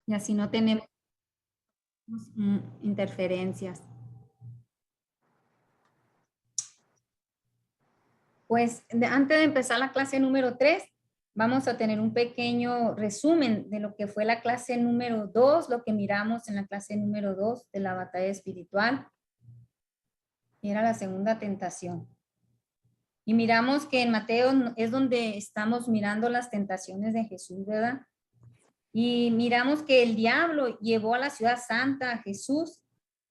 y así no tenemos interferencias. Pues antes de empezar la clase número 3, vamos a tener un pequeño resumen de lo que fue la clase número 2, lo que miramos en la clase número 2 de la batalla espiritual. Era la segunda tentación. Y miramos que en Mateo es donde estamos mirando las tentaciones de Jesús, ¿verdad? Y miramos que el diablo llevó a la ciudad santa a Jesús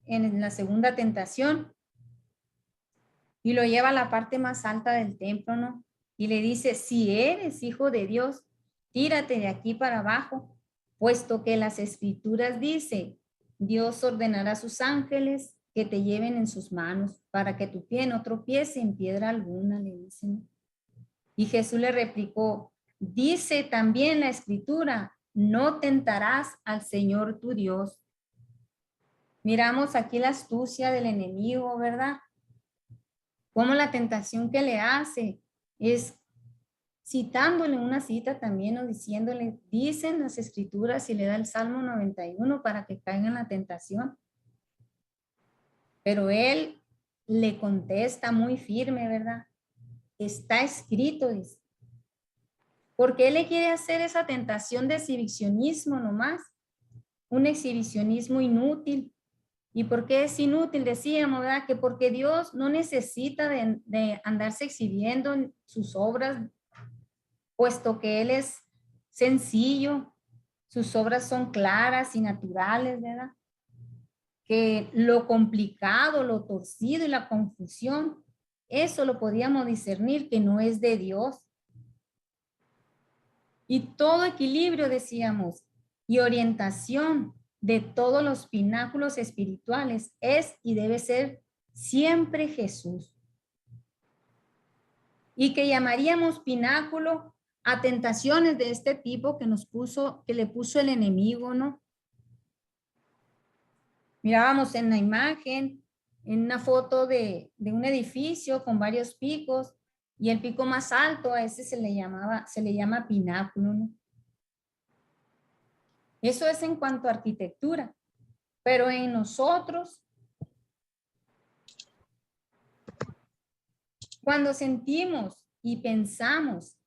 en la segunda tentación y lo lleva a la parte más alta del templo, ¿no? Y le dice, si eres hijo de Dios, tírate de aquí para abajo, puesto que las escrituras dice, Dios ordenará a sus ángeles que te lleven en sus manos para que tu pie no tropiece en piedra alguna, le dicen. Y Jesús le replicó, dice también la escritura, no tentarás al Señor tu Dios. Miramos aquí la astucia del enemigo, ¿verdad? Como la tentación que le hace es citándole una cita también o diciéndole, dicen las escrituras y le da el Salmo 91 para que caiga en la tentación. Pero él le contesta muy firme, ¿verdad? Está escrito, dice. Porque él le quiere hacer esa tentación de exhibicionismo nomás, un exhibicionismo inútil. ¿Y por qué es inútil? Decíamos, ¿verdad? Que porque Dios no necesita de andarse exhibiendo en sus obras, puesto que Él es sencillo, sus obras son claras y naturales, ¿verdad? Que lo complicado, lo torcido y la confusión, eso lo podíamos discernir que no es de Dios. Y todo equilibrio, decíamos, y orientación de todos los pináculos espirituales es y debe ser siempre Jesús. Y que llamaríamos pináculo a tentaciones de este tipo que le puso el enemigo, ¿no? Mirábamos en la imagen, en una foto de un edificio con varios picos, y el pico más alto a ese se le llama pináculo, ¿no? Eso es en cuanto a arquitectura, pero en nosotros, cuando sentimos y pensamos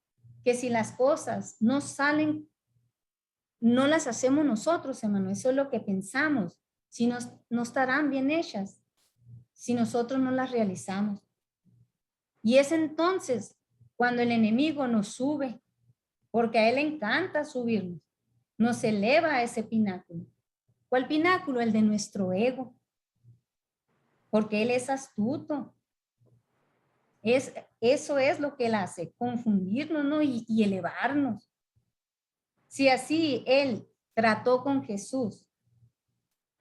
que si las cosas no salen, no las hacemos nosotros, hermano, eso es lo que pensamos, si no estarán bien hechas, si nosotros no las realizamos. Y es entonces cuando el enemigo nos sube, porque a él le encanta subirnos, nos eleva a ese pináculo. ¿Cuál pináculo? El de nuestro ego, porque él es astuto. Eso es lo que él hace, confundirnos, ¿no? y elevarnos. Si así él trató con Jesús,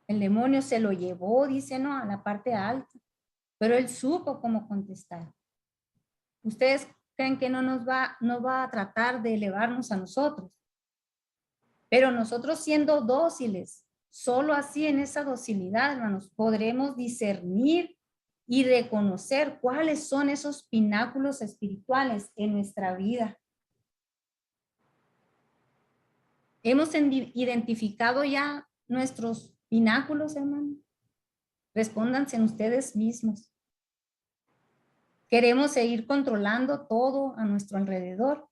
el demonio se lo llevó, dice, no, a la parte alta, pero él supo cómo contestar. ¿Ustedes creen que no va a tratar de elevarnos a nosotros? Pero nosotros siendo dóciles, solo así en esa docilidad, hermanos, podremos discernir y reconocer cuáles son esos pináculos espirituales en nuestra vida. ¿Hemos identificado ya nuestros pináculos, hermano? Respóndanse en ustedes mismos. ¿Queremos seguir controlando todo a nuestro alrededor?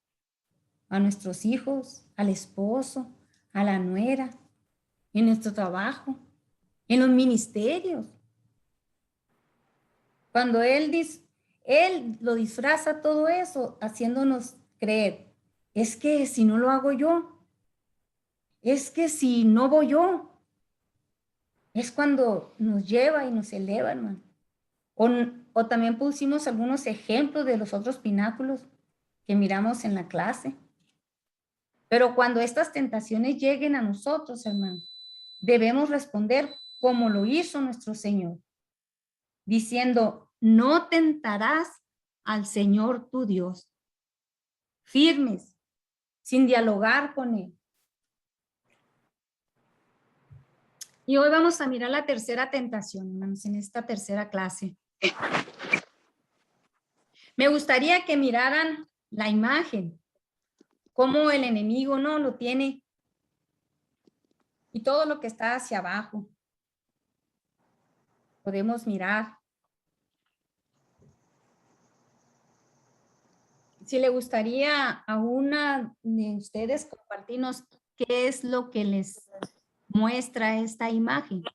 A nuestros hijos, al esposo, a la nuera, en nuestro trabajo, en los ministerios. Cuando él lo disfraza todo eso, haciéndonos creer, es que si no lo hago yo, es que si no voy yo, es cuando nos lleva y nos eleva, hermano. O también pusimos algunos ejemplos de los otros pináculos que miramos en la clase. Pero cuando estas tentaciones lleguen a nosotros, hermano, debemos responder como lo hizo nuestro Señor, diciendo, no tentarás al Señor tu Dios. Firmes, sin dialogar con Él. Y hoy vamos a mirar la tercera tentación, hermanos, en esta tercera clase. Me gustaría que miraran la imagen, cómo el enemigo no lo tiene y todo lo que está hacia abajo. Podemos mirar. Si le gustaría a una de ustedes compartirnos qué es lo que les muestra esta imagen.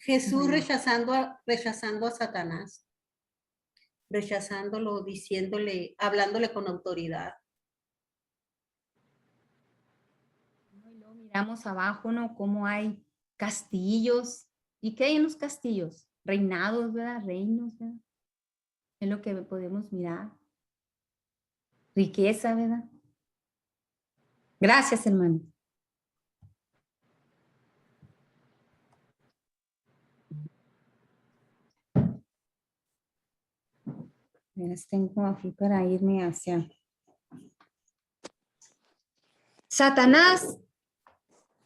Jesús rechazando a Satanás, rechazándolo, diciéndole, hablándole con autoridad. Miramos abajo, ¿no? Cómo hay castillos. ¿Y qué hay en los castillos? Reinados, ¿verdad? Reinos, ¿verdad? Es lo que podemos mirar. Riqueza, ¿verdad? Gracias, hermano. Tengo aquí para irme hacia... Satanás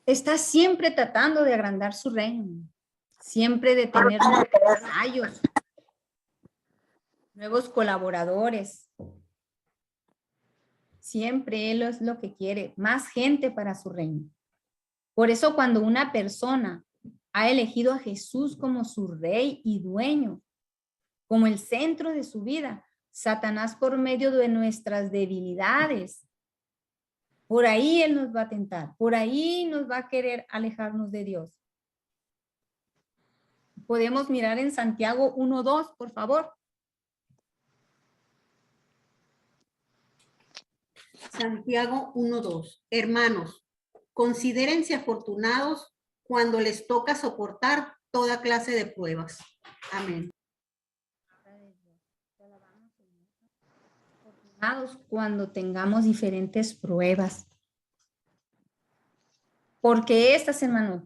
está siempre tratando de agrandar su reino. Siempre de tener nuevos vasallos, nuevos colaboradores. Siempre él es lo que quiere, más gente para su reino. Por eso cuando una persona ha elegido a Jesús como su rey y dueño, como el centro de su vida, Satanás por medio de nuestras debilidades, por ahí él nos va a tentar, por ahí nos va a querer alejarnos de Dios. Podemos mirar en Santiago 1:2, por favor. Santiago 1:2. Hermanos, considérense afortunados cuando les toca soportar toda clase de pruebas. Amén. Afortunados cuando tengamos diferentes pruebas. Porque estas, hermanos,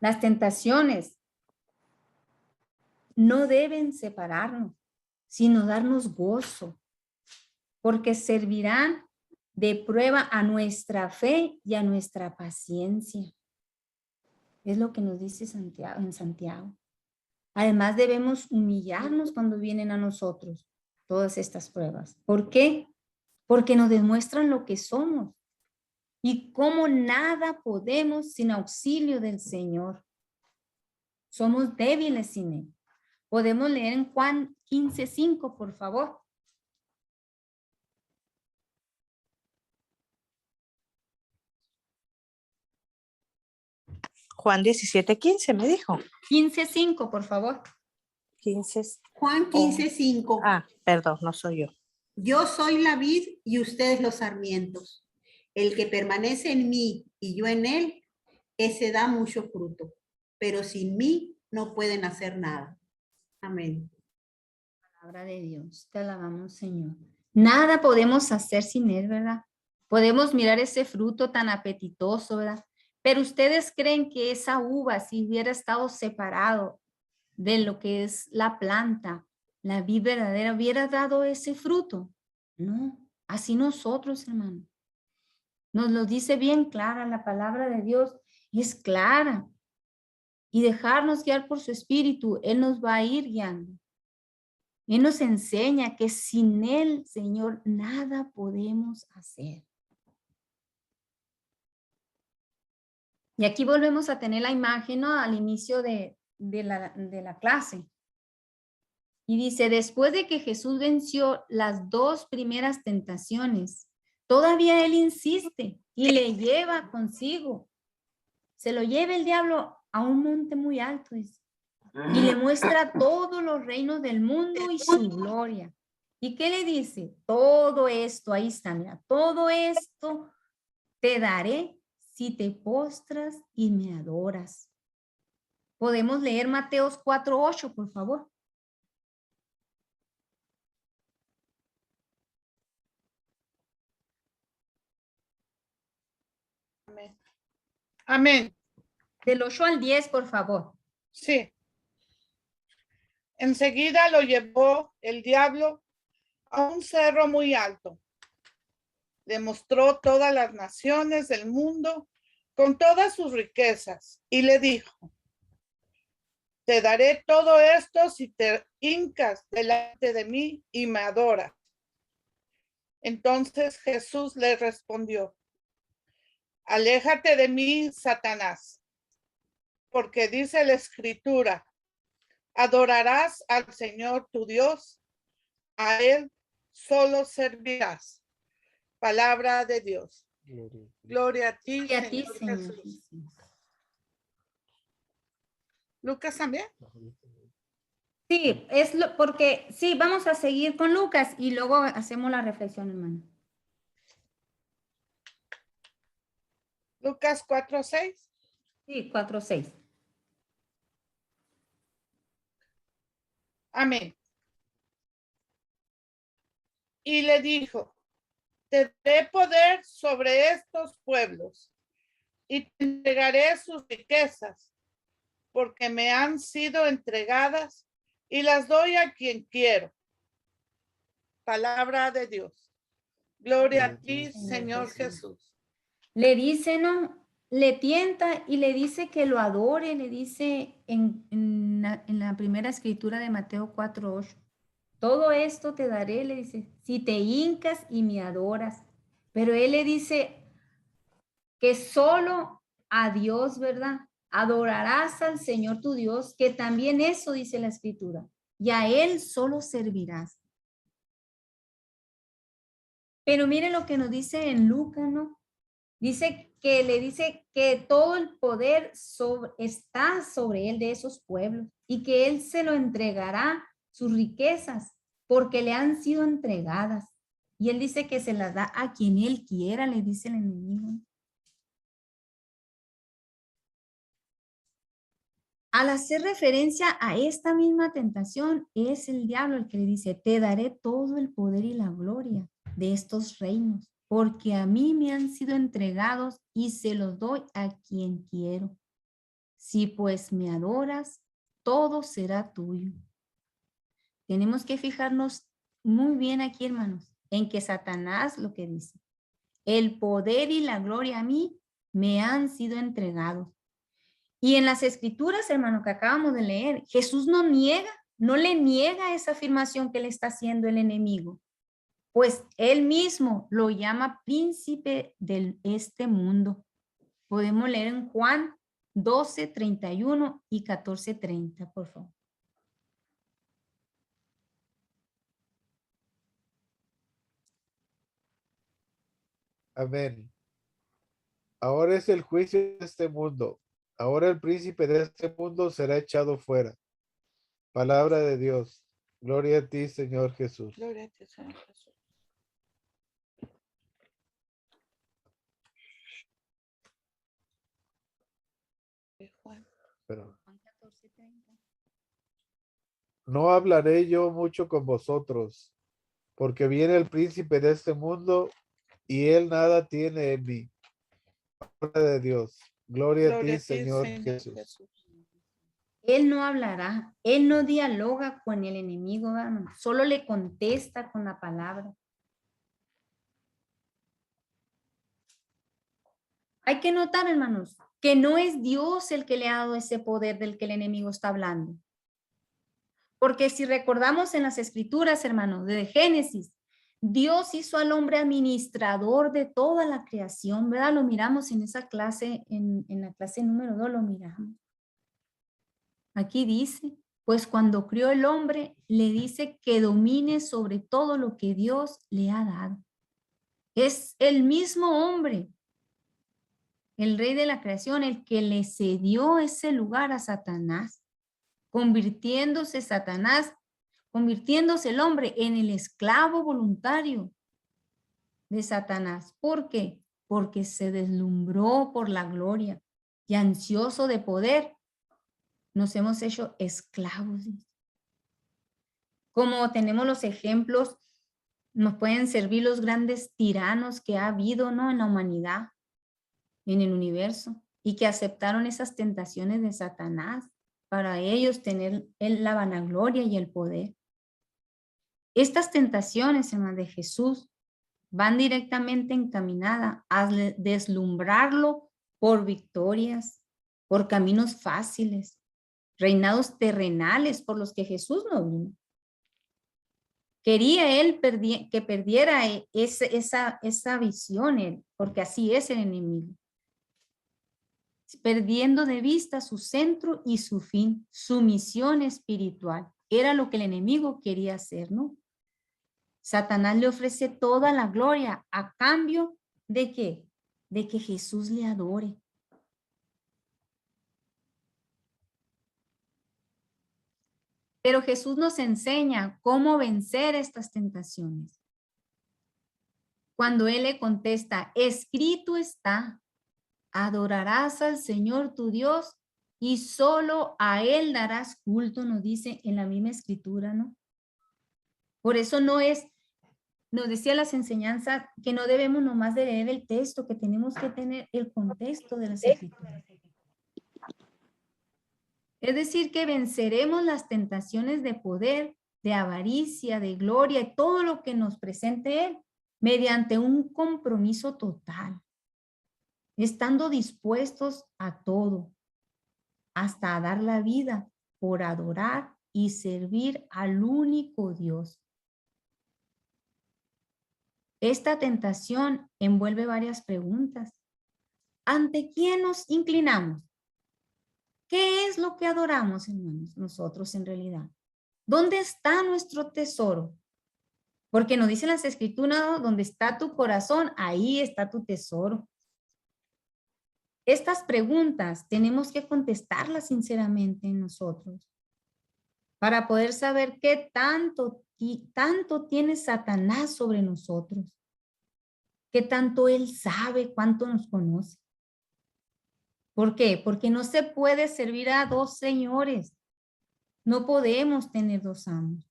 las tentaciones no deben separarnos, sino darnos gozo, porque servirán de prueba a nuestra fe y a nuestra paciencia. Es lo que nos dice Santiago, en Santiago. Además debemos humillarnos cuando vienen a nosotros todas estas pruebas. ¿Por qué? Porque nos demuestran lo que somos y cómo nada podemos sin auxilio del Señor. Somos débiles sin Él. Podemos leer en Juan 15:5, por favor. Juan 17:15 me dijo. 15:5, por favor. 15. Juan 15:5. Perdón, no soy yo. Yo soy la vid y ustedes los sarmientos. El que permanece en mí y yo en él, ese da mucho fruto. Pero sin mí no pueden hacer nada. Amén. Palabra de Dios, te alabamos, Señor. Nada podemos hacer sin Él, ¿verdad? Podemos mirar ese fruto tan apetitoso, ¿verdad? Pero ustedes creen que esa uva, si hubiera estado separado de lo que es la planta, la vid verdadera, hubiera dado ese fruto. No, así nosotros, hermano. Nos lo dice bien clara la palabra de Dios, y es clara. Y dejarnos guiar por su espíritu, Él nos va a ir guiando. Él nos enseña que sin Él, Señor, nada podemos hacer. Y aquí volvemos a tener la imagen, ¿no? Al inicio de la clase. Y dice, después de que Jesús venció las 2 primeras tentaciones, todavía Él insiste y le lleva consigo. Se lo lleva el diablo a un monte muy alto, dice, y le muestra todos los reinos del mundo y su gloria. ¿Y qué le dice? Todo esto, ahí está, mira, todo esto te daré si te postras y me adoras. Podemos leer Mateos 4:8, por favor. Amén. Amén. Del 8 al 10, por favor. Sí. Enseguida lo llevó el diablo a un cerro muy alto. Le mostró todas las naciones del mundo con todas sus riquezas y le dijo, Te daré todo esto si te hincas delante de mí y me adoras. Entonces Jesús le respondió, aléjate de mí, Satanás, porque dice la Escritura, adorarás al Señor tu Dios, a Él solo servirás. Palabra de Dios. Gloria a ti, Y a ti, Señor Señor. Jesús. Lucas también. Sí, porque sí, vamos a seguir con Lucas y luego hacemos la reflexión, hermano. Lucas 4:6. Sí, 4:6. Amén. Y le dijo, te daré poder sobre estos pueblos y te entregaré sus riquezas, porque me han sido entregadas y las doy a quien quiero. Palabra de Dios. Gloria a ti, Señor Jesús. Le dice, ¿no? Le tienta y le dice que lo adore, le dice en la primera escritura de Mateo 4:8. Todo esto te daré, le dice, si te hincas y me adoras. Pero él le dice que solo a Dios, ¿verdad? Adorarás al Señor tu Dios, que también eso dice la escritura. Y a Él solo servirás. Pero mire lo que nos dice en Lucas, ¿no? Le dice que todo el poder está sobre él de esos pueblos y que él se lo entregará sus riquezas porque le han sido entregadas. Y él dice que se las da a quien él quiera, le dice el enemigo. Al hacer referencia a esta misma tentación, es el diablo el que le dice, te daré todo el poder y la gloria de estos reinos, porque a mí me han sido entregados y se los doy a quien quiero. Si pues me adoras, todo será tuyo. Tenemos que fijarnos muy bien aquí, hermanos, en que Satanás lo que dice, el poder y la gloria a mí me han sido entregados. Y en las escrituras, hermano, que acabamos de leer, Jesús no le niega esa afirmación que le está haciendo el enemigo, pues él mismo lo llama príncipe de este mundo. Podemos leer en Juan 12:31 y 14:30, por favor. Amén. Ahora es el juicio de este mundo. Ahora el príncipe de este mundo será echado fuera. Palabra de Dios. Gloria a ti, Señor Jesús. Gloria a ti, Señor Jesús. Juan. Pero Juan 14:30. no hablaré yo mucho con vosotros, porque viene el príncipe de este mundo y él nada tiene en mí. Palabra de Dios. Gloria a ti, Señor Jesús. Él no hablará, él no dialoga con el enemigo, hermano, solo le contesta con la palabra. Hay que notar, hermanos, que no es Dios el que le ha dado ese poder del que el enemigo está hablando. Porque si recordamos en las escrituras, hermanos, de Génesis, Dios hizo al hombre administrador de toda la creación, ¿verdad? Lo miramos en esa clase, en la clase número 2 lo miramos. Aquí dice, pues cuando crió el hombre, le dice que domine sobre todo lo que Dios le ha dado. Es el mismo hombre, el rey de la creación, el que le cedió ese lugar a Satanás, convirtiéndose el hombre en el esclavo voluntario de Satanás. ¿Por qué? Porque se deslumbró por la gloria y ansioso de poder, nos hemos hecho esclavos. Como tenemos los ejemplos, nos pueden servir los grandes tiranos que ha habido, ¿no? En la humanidad, en el universo, y que aceptaron esas tentaciones de Satanás para ellos tener la vanagloria y el poder. Estas tentaciones, hermanos, de Jesús van directamente encaminadas a deslumbrarlo por victorias, por caminos fáciles, reinados terrenales por los que Jesús no vino. Quería él que perdiera esa visión, él, porque así es el enemigo. Perdiendo de vista su centro y su fin, su misión espiritual. Era lo que el enemigo quería hacer, ¿no? Satanás le ofrece toda la gloria a cambio de ¿qué? De que Jesús le adore. Pero Jesús nos enseña cómo vencer estas tentaciones. Cuando Él le contesta, escrito está, adorarás al Señor tu Dios y solo a Él darás culto, nos dice en la misma escritura, ¿no? Por eso no es, nos decía las enseñanzas que no debemos nomás de leer el texto, que tenemos que tener el contexto de las escrituras. Es decir, que venceremos las tentaciones de poder, de avaricia, de gloria y todo lo que nos presente Él mediante un compromiso total, estando dispuestos a todo, hasta a dar la vida por adorar y servir al único Dios. Esta tentación envuelve varias preguntas. ¿Ante quién nos inclinamos? ¿Qué es lo que adoramos, hermanos, nosotros en realidad? ¿Dónde está nuestro tesoro? Porque nos dicen las escrituras, donde está tu corazón, ahí está tu tesoro. Estas preguntas tenemos que contestarlas sinceramente en nosotros para poder saber qué tanto tiene Satanás sobre nosotros, qué tanto él sabe, cuánto nos conoce. ¿Por qué? Porque no se puede servir a dos señores. No podemos tener dos amos.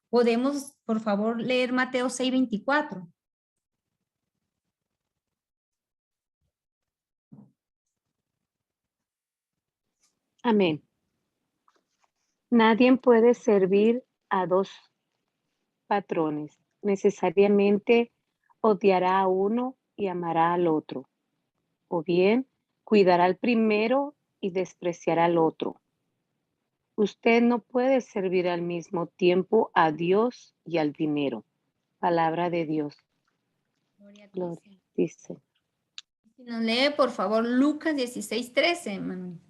Podemos, por favor, leer Mateo 6:24. Amén. Nadie puede servir a dos patrones. Necesariamente odiará a uno y amará al otro. O bien, cuidará al primero y despreciará al otro. Usted no puede servir al mismo tiempo a Dios y al dinero. Palabra de Dios. Gloria, dice. Si nos lee, por favor, Lucas 16:13, Manuel.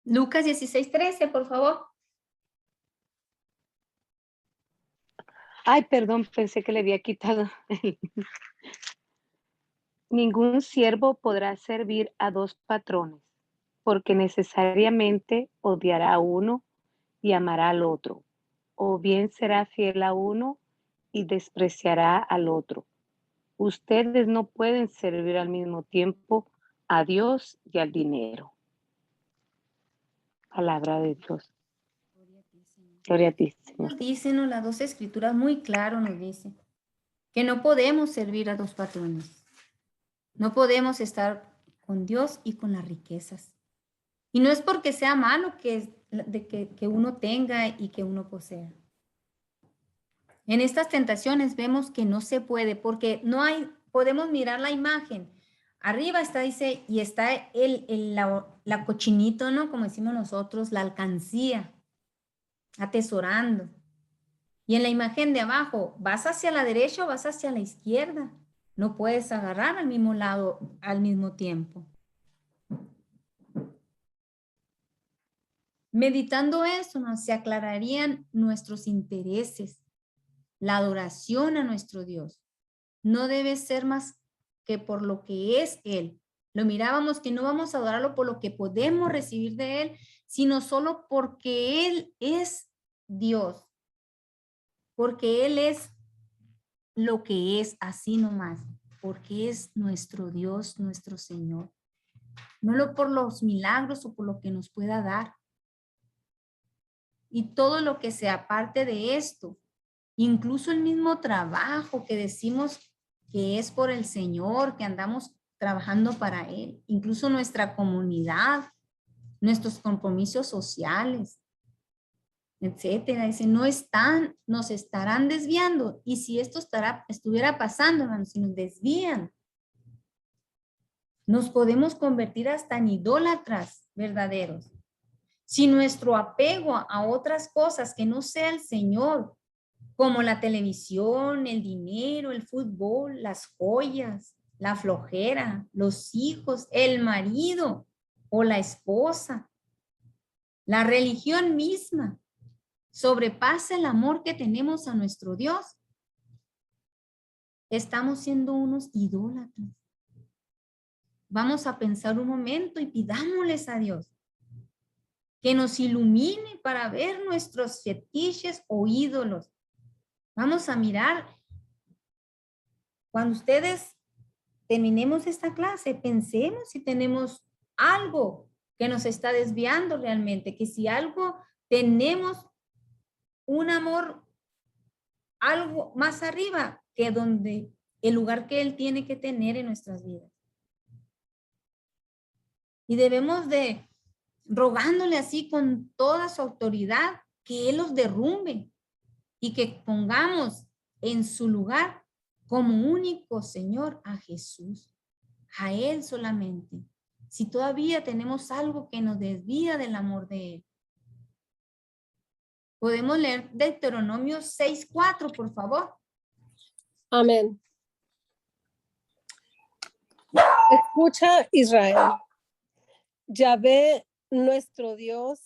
Lucas 16:13, por favor. Ay, perdón, pensé que le había quitado. Ningún siervo podrá servir a dos patrones, porque necesariamente odiará a uno y amará al otro, o bien será fiel a uno y despreciará al otro. Ustedes no pueden servir al mismo tiempo a Dios y al dinero. Palabra de Dios. Gloria a ti, Señor. Nos dicen las dos escrituras muy claro, nos dice que no podemos servir a dos patrones. No podemos estar con Dios y con las riquezas. Y no es porque sea malo que uno tenga y que uno posea. En estas tentaciones vemos que no se puede porque no hay, podemos mirar la imagen. Arriba está, dice, y está la cochinito, ¿no? Como decimos nosotros, la alcancía, atesorando. Y en la imagen de abajo, ¿vas hacia la derecha o vas hacia la izquierda? No puedes agarrar al mismo lado al mismo tiempo. Meditando eso, se aclararían nuestros intereses. La adoración a nuestro Dios no debe ser más que por lo que es Él. Lo mirábamos que no vamos a adorarlo por lo que podemos recibir de Él, sino solo porque Él es Dios. Porque Él es lo que es, así nomás. Porque es nuestro Dios, nuestro Señor. No por los milagros o por lo que nos pueda dar. Y todo lo que sea parte de esto, incluso el mismo trabajo que decimos que es por el Señor, que andamos trabajando para Él, incluso nuestra comunidad, nuestros compromisos sociales, etcétera. Dice, nos estarán desviando. Y si esto estuviera pasando, hermanos, si nos desvían, nos podemos convertir hasta en idólatras verdaderos. Si nuestro apego a otras cosas que no sea el Señor, como la televisión, el dinero, el fútbol, las joyas, la flojera, los hijos, el marido o la esposa, la religión misma, sobrepasa el amor que tenemos a nuestro Dios, estamos siendo unos idólatras. Vamos a pensar un momento y pidámosles a Dios que nos ilumine para ver nuestros fetiches o ídolos. Vamos a mirar, cuando ustedes terminemos esta clase, pensemos si tenemos algo que nos está desviando realmente, que si algo tenemos un amor algo más arriba que donde el lugar que Él tiene que tener en nuestras vidas. Y debemos de rogándole así con toda su autoridad que Él los derrumbe y que pongamos en su lugar como único Señor a Jesús, a Él solamente. Si todavía tenemos algo que nos desvía del amor de Él. Podemos leer Deuteronomio 6:4, por favor. Amén. Escucha, Israel. Yahvé, nuestro Dios,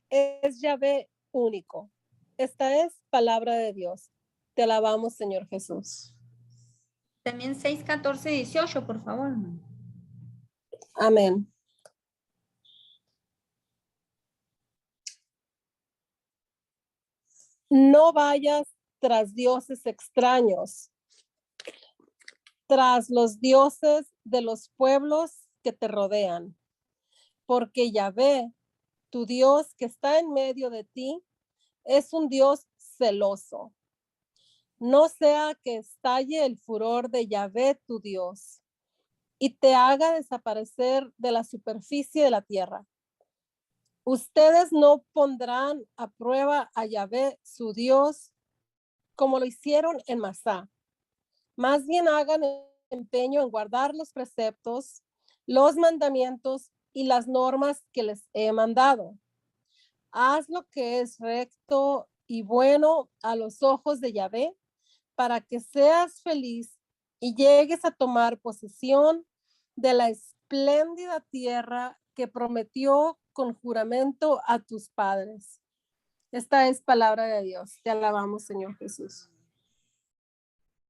es Yahvé único. Esta es palabra de Dios. Te alabamos, Señor Jesús. También 6:14-18, por favor. Amén. No vayas tras dioses extraños, tras los dioses de los pueblos que te rodean, porque Yahvé, tu Dios que está en medio de ti, es un Dios celoso. No sea que estalle el furor de Yahvé, tu Dios, y te haga desaparecer de la superficie de la tierra. Ustedes no pondrán a prueba a Yahvé, su Dios, como lo hicieron en Masá. Más bien hagan empeño en guardar los preceptos, los mandamientos y las normas que les he mandado. Haz lo que es recto y bueno a los ojos de Yahvé, para que seas feliz y llegues a tomar posesión de la espléndida tierra que prometió con juramento a tus padres. Esta es palabra de Dios. Te alabamos, Señor Jesús.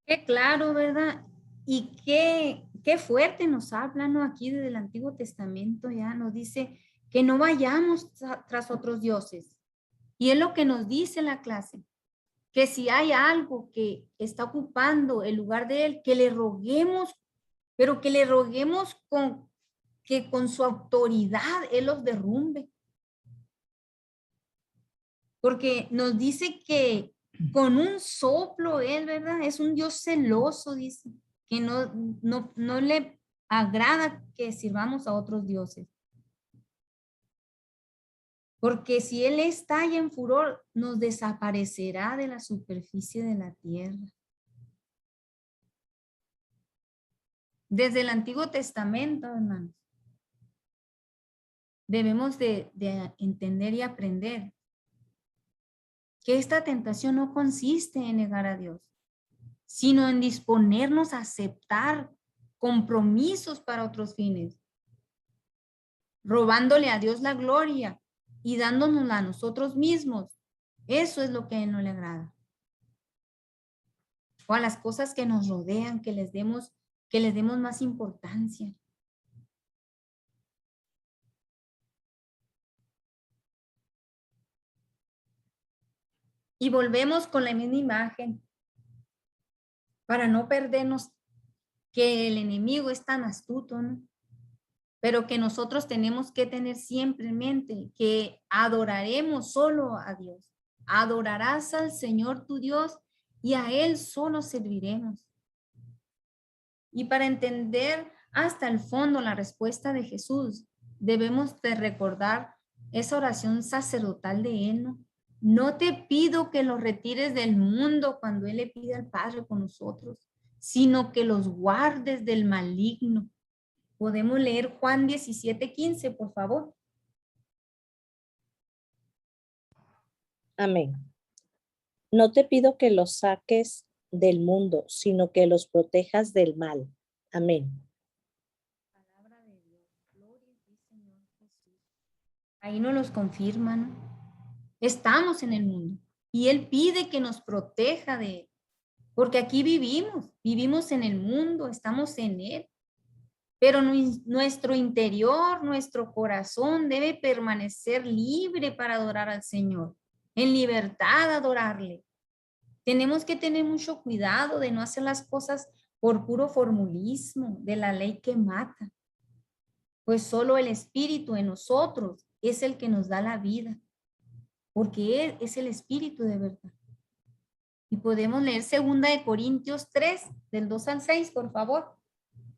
Qué claro, ¿verdad? Y qué fuerte nos habla, ¿no? Aquí desde el Antiguo Testamento ya nos dice que no vayamos tras otros dioses. Y es lo que nos dice la clase, que si hay algo que está ocupando el lugar de Él, que le roguemos, pero que le roguemos que con su autoridad Él los derrumbe. Porque nos dice que con un soplo Él, ¿verdad? Es un Dios celoso, dice, que no le agrada que sirvamos a otros dioses. Porque si Él estalla en furor, nos desaparecerá de la superficie de la tierra. Desde el Antiguo Testamento, hermanos, debemos de entender y aprender que esta tentación no consiste en negar a Dios, sino en disponernos a aceptar compromisos para otros fines, robándole a Dios la gloria y dándonosla a nosotros mismos. Eso es lo que a Él no le agrada. O a las cosas que nos rodean, que les demos más importancia. Y volvemos con la misma imagen para no perdernos que el enemigo es tan astuto, ¿no? Pero que nosotros tenemos que tener siempre en mente que adoraremos solo a Dios. Adorarás al Señor tu Dios y a Él solo serviremos. Y para entender hasta el fondo la respuesta de Jesús, debemos de recordar esa oración sacerdotal de Eno. No te pido que los retires del mundo cuando Él le pide al Padre con nosotros, sino que los guardes del maligno. Podemos leer Juan 17:15, por favor. Amén. No te pido que los saques del mundo, sino que los protejas del mal. Amén. Palabra de Dios. Gloria a ti, Señor Jesús. Ahí nos los confirman. Estamos en el mundo y Él pide que nos proteja de Él. Porque aquí vivimos en el mundo, estamos en Él. Pero nuestro interior, nuestro corazón debe permanecer libre para adorar al Señor, en libertad adorarle. Tenemos que tener mucho cuidado de no hacer las cosas por puro formulismo de la ley que mata. Pues solo el Espíritu en nosotros es el que nos da la vida, porque Él es el Espíritu de verdad. Y podemos leer 2 de Corintios 3, del 2 al 6, por favor.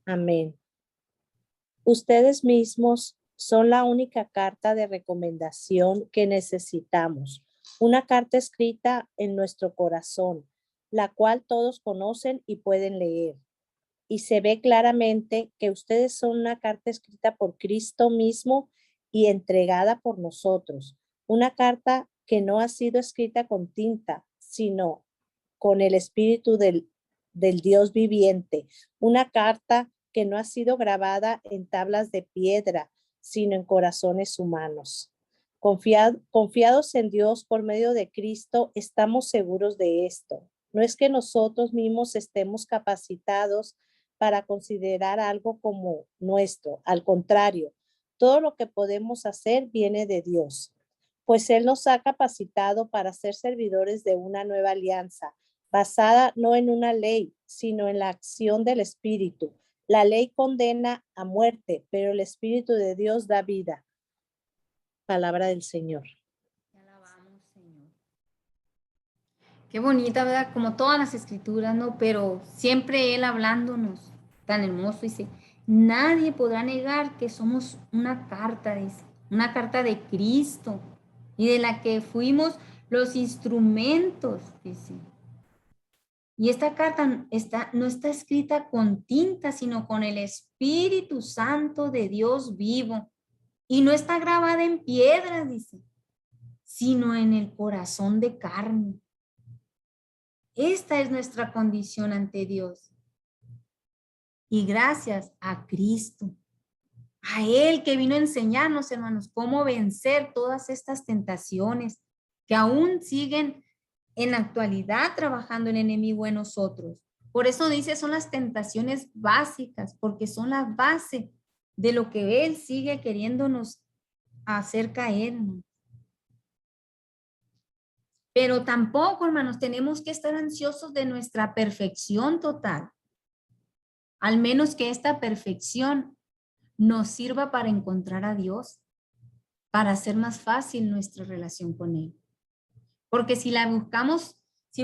Amén. Ustedes mismos son la única carta de recomendación que necesitamos. Una carta escrita en nuestro corazón, la cual todos conocen y pueden leer. Y se ve claramente que ustedes son una carta escrita por Cristo mismo y entregada por nosotros. Una carta que no ha sido escrita con tinta, sino con el Espíritu del Dios viviente. Una carta que no ha sido grabada en tablas de piedra, sino en corazones humanos. Confiados en Dios por medio de Cristo, estamos seguros de esto. No es que nosotros mismos estemos capacitados para considerar algo como nuestro. Al contrario, todo lo que podemos hacer viene de Dios, pues Él nos ha capacitado para ser servidores de una nueva alianza, basada no en una ley, sino en la acción del Espíritu. La ley condena a muerte, pero el Espíritu de Dios da vida. Palabra del Señor. Te alabamos, Señor. Qué bonita, ¿verdad? Como todas las escrituras, ¿no? Pero siempre Él hablándonos, tan hermoso, dice, nadie podrá negar que somos una carta, dice, una carta de Cristo y de la que fuimos los instrumentos, dice. Y esta carta no está escrita con tinta, sino con el Espíritu Santo de Dios vivo. Y no está grabada en piedra, dice, sino en el corazón de carne. Esta es nuestra condición ante Dios. Y gracias a Cristo, a Él que vino a enseñarnos, hermanos, cómo vencer todas estas tentaciones que aún siguen en la actualidad trabajando el enemigo en nosotros. Por eso dice, son las tentaciones básicas, porque son la base de lo que Él sigue queriéndonos hacer caer. Pero tampoco, hermanos, tenemos que estar ansiosos de nuestra perfección total. Al menos que esta perfección nos sirva para encontrar a Dios, para hacer más fácil nuestra relación con Él. Porque si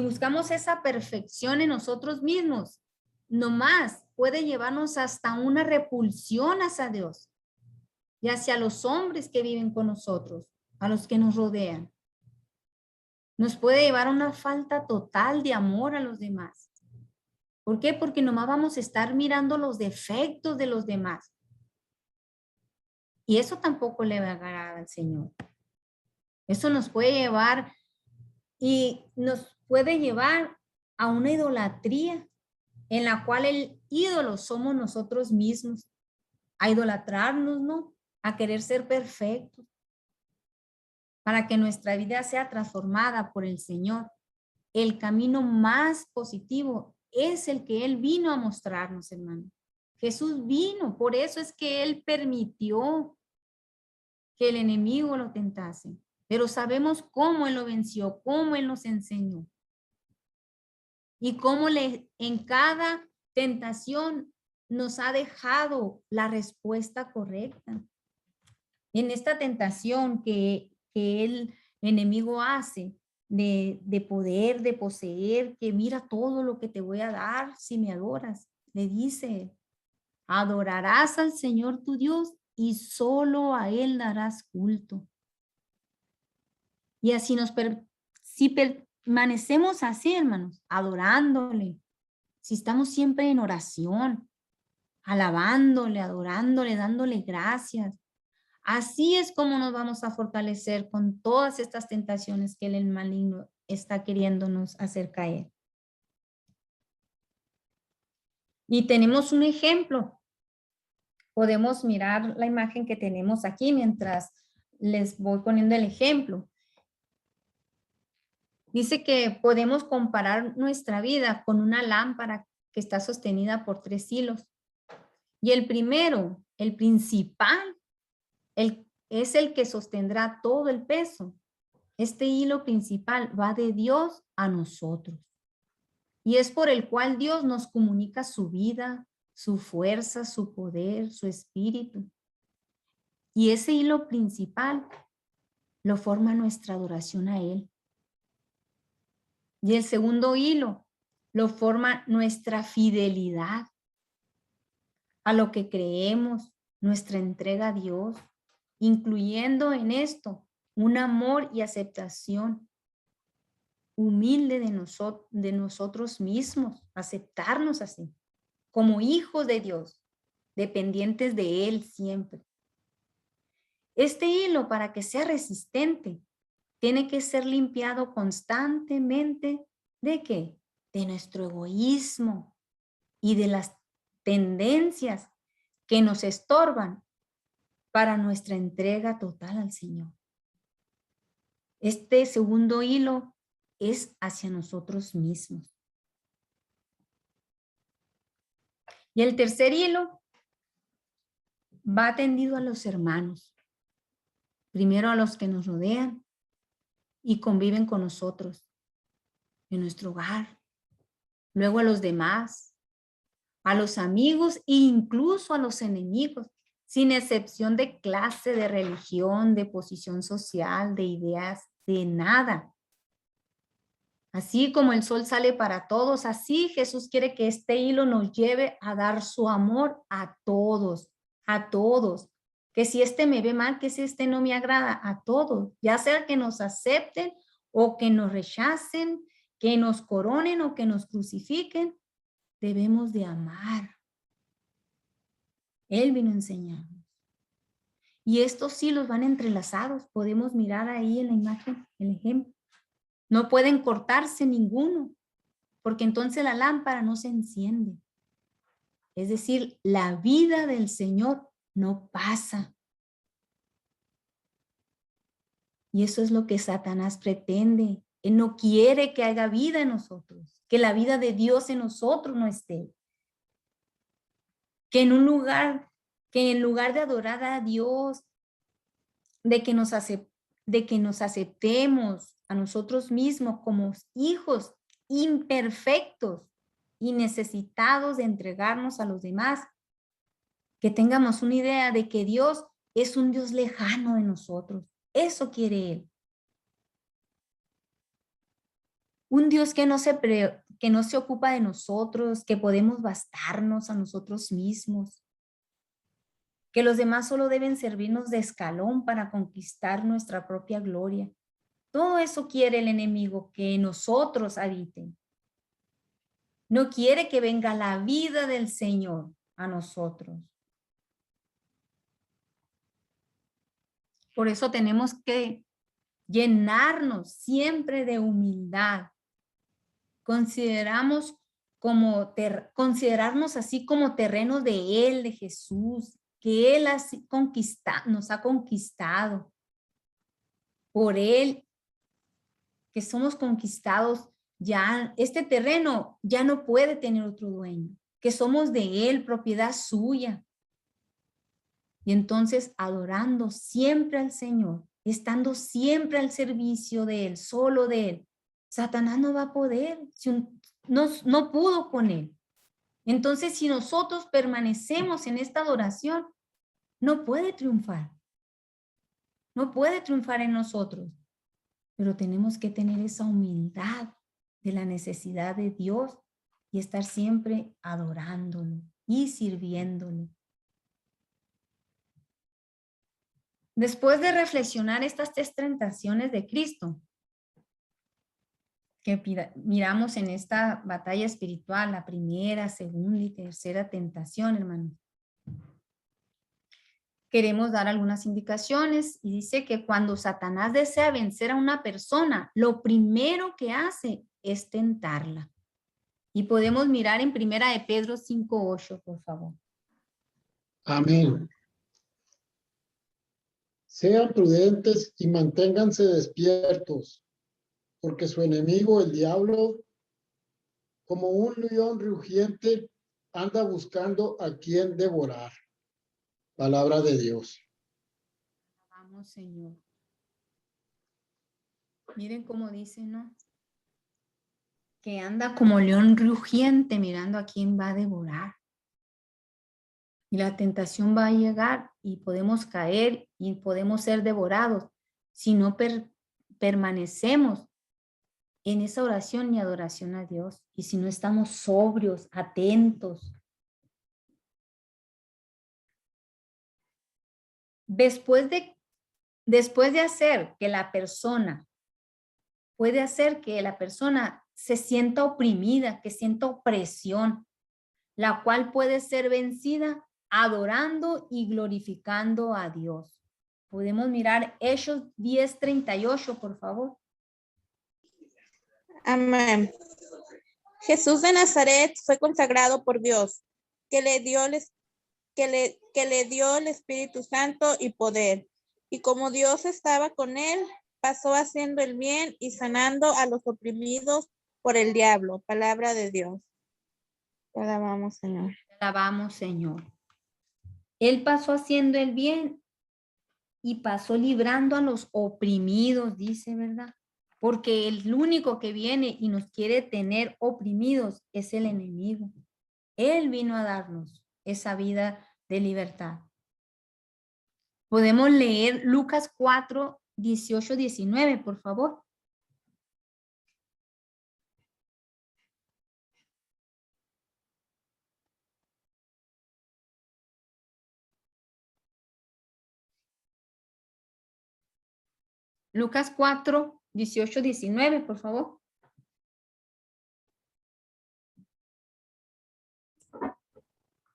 buscamos esa perfección en nosotros mismos, nomás puede llevarnos hasta una repulsión hacia Dios y hacia los hombres que viven con nosotros, a los que nos rodean. Nos puede llevar a una falta total de amor a los demás. ¿Por qué? Porque nomás vamos a estar mirando los defectos de los demás. Y eso tampoco le va a agradar al Señor. Eso nos puede llevar a una idolatría en la cual el ídolo somos nosotros mismos, a idolatrarnos, ¿no? A querer ser perfectos, para que nuestra vida sea transformada por el Señor. El camino más positivo es el que Él vino a mostrarnos, hermano. Jesús vino, por eso es que Él permitió que el enemigo lo tentase. Pero sabemos cómo Él lo venció, cómo Él nos enseñó. Y cómo en cada tentación nos ha dejado la respuesta correcta. En esta tentación que el enemigo hace de poder, de poseer, que mira todo lo que te voy a dar si me adoras. Le dice, adorarás al Señor tu Dios y solo a Él darás culto. Y así si permanecemos así, hermanos, adorándole, si estamos siempre en oración, alabándole, adorándole, dándole gracias, así es como nos vamos a fortalecer con todas estas tentaciones que el maligno está queriéndonos hacer caer. Y tenemos un ejemplo. Podemos mirar la imagen que tenemos aquí mientras les voy poniendo el ejemplo. Dice que podemos comparar nuestra vida con una lámpara que está sostenida por 3 hilos. Y el primero, el principal, es el que sostendrá todo el peso. Este hilo principal va de Dios a nosotros. Y es por el cual Dios nos comunica su vida, su fuerza, su poder, su espíritu. Y ese hilo principal lo forma nuestra adoración a Él. Y el segundo hilo lo forma nuestra fidelidad a lo que creemos, nuestra entrega a Dios, incluyendo en esto un amor y aceptación humilde de nosotros mismos, aceptarnos así, como hijos de Dios, dependientes de Él siempre. Este hilo, para que sea resistente, tiene que ser limpiado constantemente. ¿De qué? De nuestro egoísmo y de las tendencias que nos estorban para nuestra entrega total al Señor. Este segundo hilo es hacia nosotros mismos. Y el tercer hilo va tendido a los hermanos. Primero a los que nos rodean y conviven con nosotros en nuestro hogar. Luego a los demás, a los amigos e incluso a los enemigos, sin excepción de clase, de religión, de posición social, de ideas, de nada. Así como el sol sale para todos, así Jesús quiere que este hilo nos lleve a dar su amor a todos, a todos. Que si este me ve mal, que si este no me agrada, a todos, ya sea que nos acepten o que nos rechacen, que nos coronen o que nos crucifiquen, debemos de amar. Él vino a enseñarnos. Y estos hilos van entrelazados, podemos mirar ahí en la imagen, el ejemplo. No pueden cortarse ninguno, porque entonces la lámpara no se enciende. Es decir, la vida del Señor no pasa. Y eso es lo que Satanás pretende. Él no quiere que haya vida en nosotros, que la vida de Dios en nosotros no esté. Que en lugar de adorar a Dios, de que nos aceptemos a nosotros mismos como hijos imperfectos y necesitados de entregarnos a los demás, que tengamos una idea de que Dios es un Dios lejano de nosotros. Eso quiere Él. Un Dios que no se ocupa de nosotros, que podemos bastarnos a nosotros mismos, que los demás solo deben servirnos de escalón para conquistar nuestra propia gloria. Todo eso quiere el enemigo, que nosotros habiten. No quiere que venga la vida del Señor a nosotros. Por eso tenemos que llenarnos siempre de humildad. Considerarnos así como terrenos de Él, de Jesús, que Él nos ha conquistado. Por Él, que somos conquistados, ya este terreno ya no puede tener otro dueño, que somos de Él, propiedad suya. Y entonces adorando siempre al Señor, estando siempre al servicio de Él, solo de Él, Satanás no va a poder, no pudo con Él. Entonces, si nosotros permanecemos en esta adoración, no puede triunfar. No puede triunfar en nosotros. Pero tenemos que tener esa humildad de la necesidad de Dios y estar siempre adorándolo y sirviéndolo. Después de reflexionar estas 3 tentaciones de Cristo que miramos en esta batalla espiritual, la primera, segunda y tercera tentación, hermanos, queremos dar algunas indicaciones y dice que cuando Satanás desea vencer a una persona, lo primero que hace es tentarla. Y podemos mirar en 1 de Pedro 5:8, por favor. Amén. Sean prudentes y manténganse despiertos, porque su enemigo, el diablo, como un león rugiente, anda buscando a quien devorar. Palabra de Dios. Vamos, Señor. Miren cómo dice, ¿no? Que anda como león rugiente mirando a quién va a devorar. Y la tentación va a llegar y podemos caer y podemos ser devorados si no permanecemos en esa oración y adoración a Dios y si no estamos sobrios, atentos. Después de hacer que la persona, puede hacer que la persona se sienta oprimida, que sienta opresión, la cual puede ser vencida adorando y glorificando a Dios. Podemos mirar Hechos 10:38, por favor. Amén. Jesús de Nazaret fue consagrado por Dios, que le dio el Espíritu Santo y poder. Y como Dios estaba con él, pasó haciendo el bien y sanando a los oprimidos por el diablo. Palabra de Dios. Te alabamos, Señor. Te alabamos, Señor. Él pasó haciendo el bien y pasó librando a los oprimidos, dice, ¿verdad? Porque el único que viene y nos quiere tener oprimidos es el enemigo. Él vino a darnos esa vida de libertad. Podemos leer Lucas 4:18-19, por favor. Lucas 4:18-19, por favor.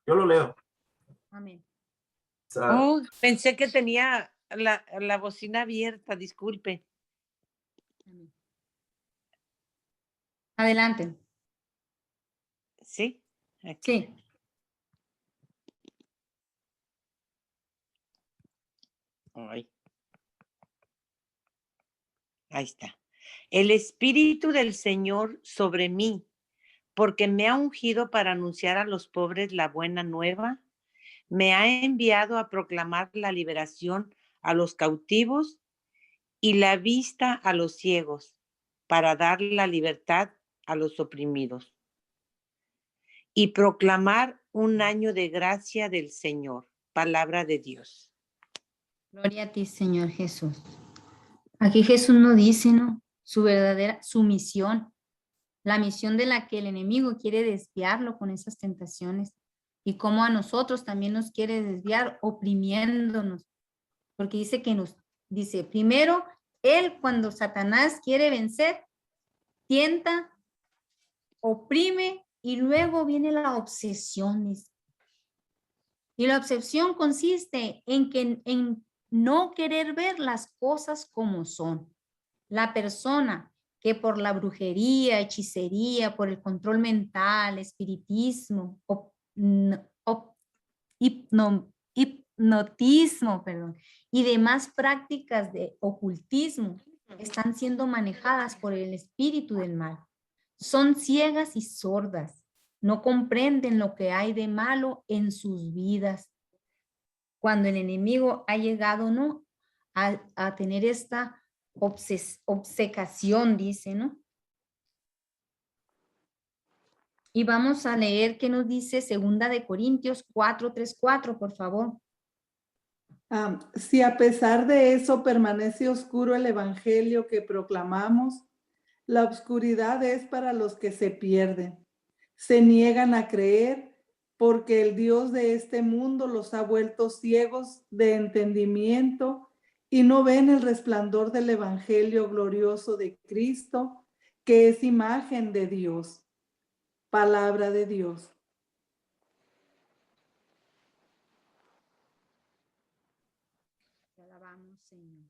Yo lo leo. Amén. Oh, pensé que tenía la bocina abierta, disculpe. Adelante. ¿Sí? Aquí. Sí. Ay. Ahí está. El Espíritu del Señor sobre mí, porque me ha ungido para anunciar a los pobres la buena nueva. Me ha enviado a proclamar la liberación a los cautivos y la vista a los ciegos, para dar la libertad a los oprimidos. Y proclamar un año de gracia del Señor. Palabra de Dios. Gloria a ti, Señor Jesús. Aquí Jesús nos dice, ¿no? Su misión, la misión de la que el enemigo quiere desviarlo con esas tentaciones y cómo a nosotros también nos quiere desviar oprimiéndonos, porque dice, primero, él cuando Satanás quiere vencer, tienta, oprime y luego viene la obsesión. Y la obsesión consiste en no querer ver las cosas como son. La persona que por la brujería, hechicería, por el control mental, espiritismo, hipnotismo, y demás prácticas de ocultismo están siendo manejadas por el espíritu del mal. Son ciegas y sordas. No comprenden lo que hay de malo en sus vidas. Cuando el enemigo ha llegado, ¿no? A tener esta obcecación, dice, ¿no? Y vamos a leer qué nos dice 2 de Corintios 4:3-4, por favor. Si a pesar de eso permanece oscuro el evangelio que proclamamos, la oscuridad es para los que se pierden. Se niegan a creer porque el Dios de este mundo los ha vuelto ciegos de entendimiento y no ven el resplandor del evangelio glorioso de Cristo, que es imagen de Dios. Palabra de Dios. Te alabamos, Señor.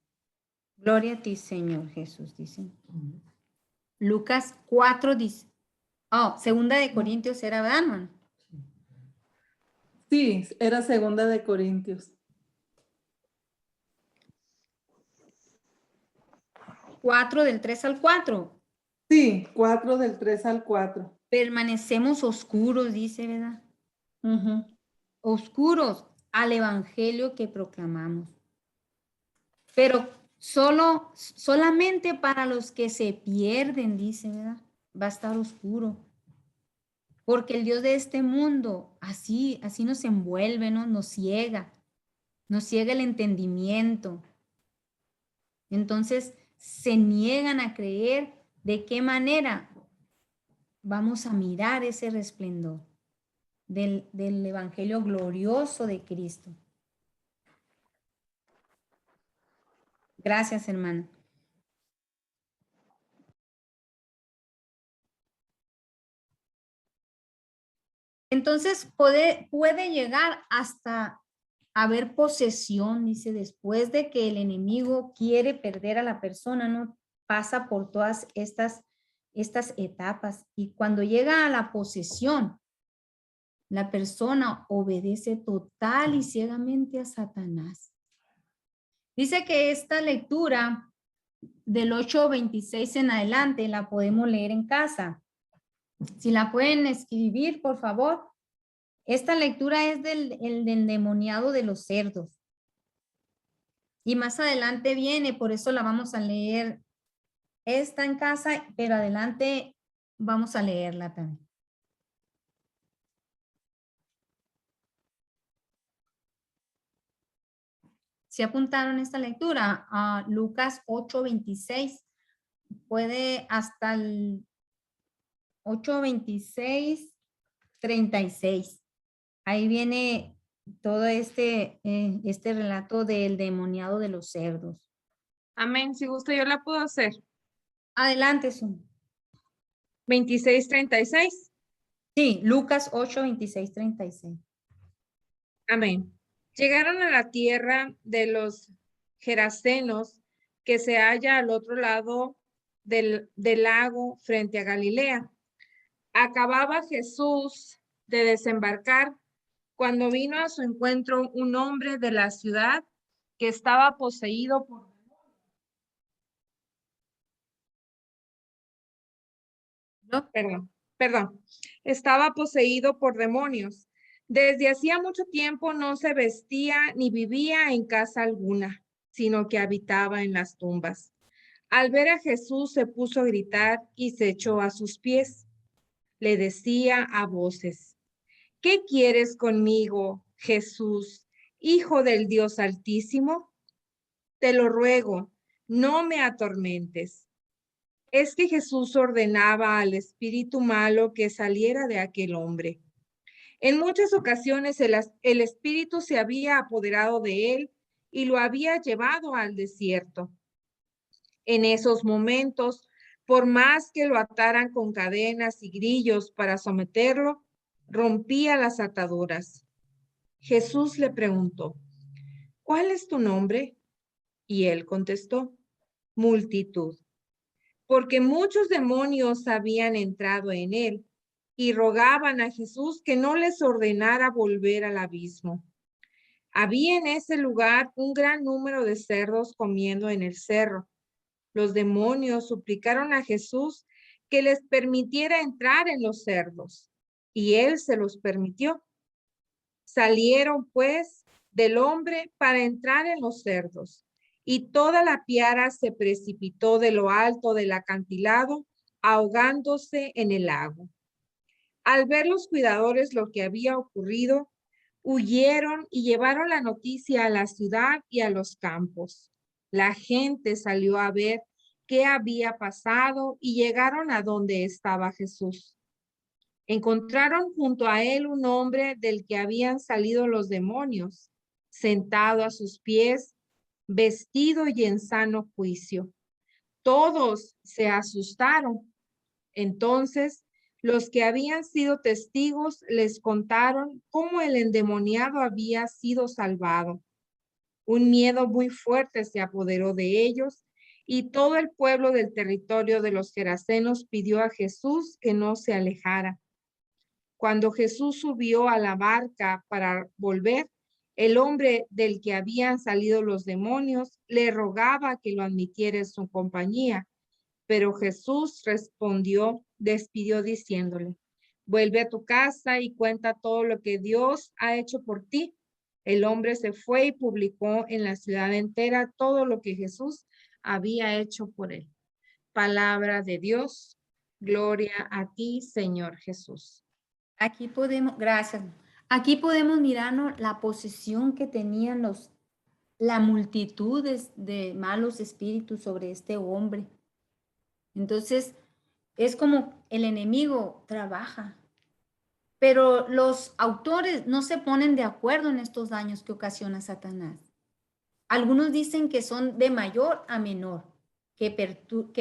Gloria a ti, Señor Jesús, dice. Lucas 4 dice. Oh, segunda de Corintios era, ¿verdad, hermano? Sí, era segunda de Corintios. 4 del 3 al 4. Sí, 4 del 3 al 4. Permanecemos oscuros, dice, ¿verdad? Oscuros al evangelio que proclamamos. Pero solamente para los que se pierden, dice, ¿verdad? Va a estar oscuro. Porque el Dios de este mundo así nos envuelve, ¿no? Nos ciega el entendimiento. Entonces se niegan a creer de qué manera vamos a mirar ese resplendor del evangelio glorioso de Cristo. Gracias, hermano. Entonces puede llegar hasta haber posesión, dice, después de que el enemigo quiere perder a la persona, ¿no? Pasa por todas estas etapas, y cuando llega a la posesión, la persona obedece total y ciegamente a Satanás. Dice que esta lectura del 8:26 en adelante la podemos leer en casa. Si la pueden escribir, por favor. Esta lectura es del endemoniado de los cerdos. Y más adelante viene, por eso la vamos a leer. Está en casa, pero adelante vamos a leerla también. ¿Se apuntaron esta lectura? A Lucas 8:26. Puede hasta el 8:26-36. Ahí viene todo este relato del demoniado de los cerdos. Amén. Si gusta, yo la puedo hacer. Adelante, Sun. 26:36. Sí, Lucas 8:26-36. Amén. Llegaron a la tierra de los Gerasenos, que se halla al otro lado del lago frente a Galilea. Acababa Jesús de desembarcar cuando vino a su encuentro un hombre de la ciudad que estaba poseído por estaba poseído por demonios. Desde hacía mucho tiempo no se vestía ni vivía en casa alguna, sino que habitaba en las tumbas. Al ver a Jesús se puso a gritar y se echó a sus pies. Le decía a voces: ¿qué quieres conmigo, Jesús, Hijo del Dios Altísimo? Te lo ruego, no me atormentes. Es que Jesús ordenaba al espíritu malo que saliera de aquel hombre. En muchas ocasiones el espíritu se había apoderado de él y lo había llevado al desierto. En esos momentos, por más que lo ataran con cadenas y grillos para someterlo, rompía las ataduras. Jesús le preguntó: ¿cuál es tu nombre? Y él contestó: Multitud, porque muchos demonios habían entrado en él y rogaban a Jesús que no les ordenara volver al abismo. Había en ese lugar un gran número de cerdos comiendo en el cerro. Los demonios suplicaron a Jesús que les permitiera entrar en los cerdos, y él se los permitió. Salieron, pues, del hombre para entrar en los cerdos, y toda la piara se precipitó de lo alto del acantilado, ahogándose en el lago. Al ver los cuidadores lo que había ocurrido, huyeron y llevaron la noticia a la ciudad y a los campos. La gente salió a ver qué había pasado y llegaron a donde estaba Jesús. Encontraron junto a él un hombre del que habían salido los demonios, sentado a sus pies, vestido y en sano juicio. Todos se asustaron. Entonces, los que habían sido testigos les contaron cómo el endemoniado había sido salvado. Un miedo muy fuerte se apoderó de ellos y todo el pueblo del territorio de los Gerasenos pidió a Jesús que no se alejara. Cuando Jesús subió a la barca para volver, el hombre del que habían salido los demonios le rogaba que lo admitiera en su compañía, pero Jesús despidió diciéndole, vuelve a tu casa y cuenta todo lo que Dios ha hecho por ti. El hombre se fue y publicó en la ciudad entera todo lo que Jesús había hecho por él. Palabra de Dios, gloria a ti, Señor Jesús. Aquí podemos, gracias. Aquí podemos mirarnos la posesión que tenían la multitud de malos espíritus sobre este hombre. Entonces, es como el enemigo trabaja. Pero los autores no se ponen de acuerdo en estos daños que ocasiona Satanás. Algunos dicen que son de mayor a menor, que